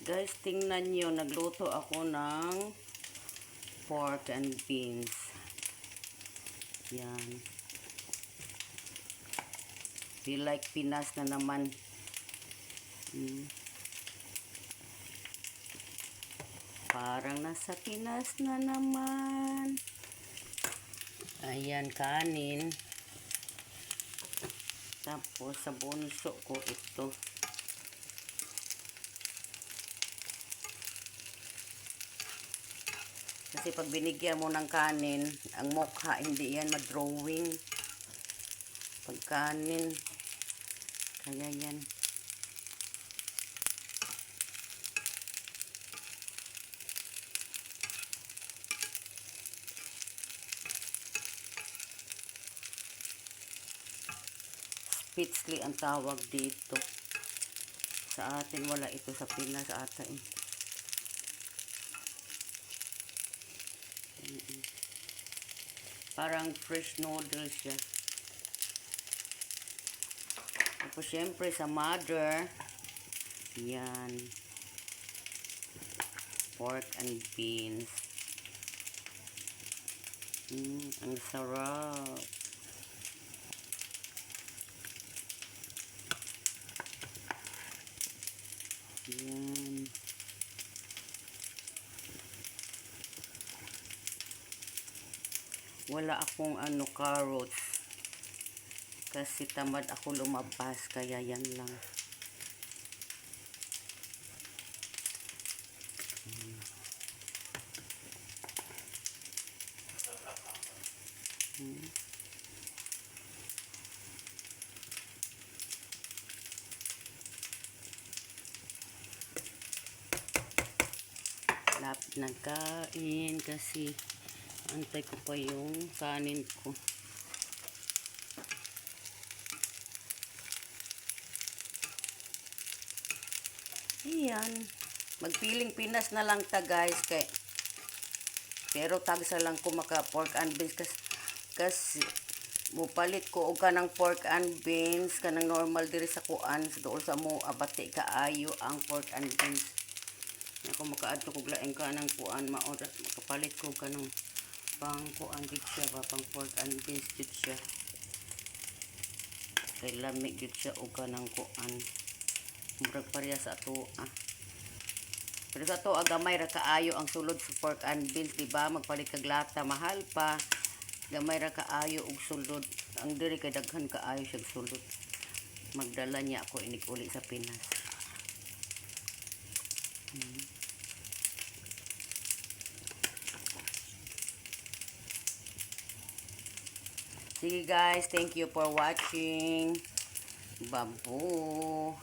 Guys, tingnan nyo, nagluto ako ng pork and beans. Yan. Feel like Pinas na naman. Parang nasa Pinas na naman. Ayan, kanin. Tapos, sa bunso ko ito. Kasi pag binigyan mo ng kanin, ang mukha, hindi yan madrawing. Pag kanin, kaya yan. Spitzli ang tawag dito. Sa atin, wala ito sa Pinas ata eh. Parang fresh noodles siya. Tapos syempre sa mother, yan. Pork and beans. Ang sarap. Yan. Wala akong carrots. Kasi tamad ako lumabas, kaya yan lang. Lapit ng kain kasi antay ko pa yung kanin ko. Ayan. Magpiling Pinas na lang ta guys. Pero tagsa lang ko maka pork and beans kasi mupalit ko og kanang pork and beans kanang normal diri sa kuan dool sa mo abati kaayo ang pork and beans. Ako makaadto kog laing kanang kuan maoras makapalit ko kanang pang kuan gid siya ba pang pork and beans gid siya. Kay lamig gid siya og kanang kuan. Murag pareha sa ato Pero sa ato gamay ra kaayo ang sulod sa pork and beans, di ba? Magpalit kag lata mahal pa. Gamay ra kaayo og sulod. Ang diri kay daghan kaayo siya sulod. Magdala niya ako inig uli sa Pinas. Sige guys, thank you for watching. Babu.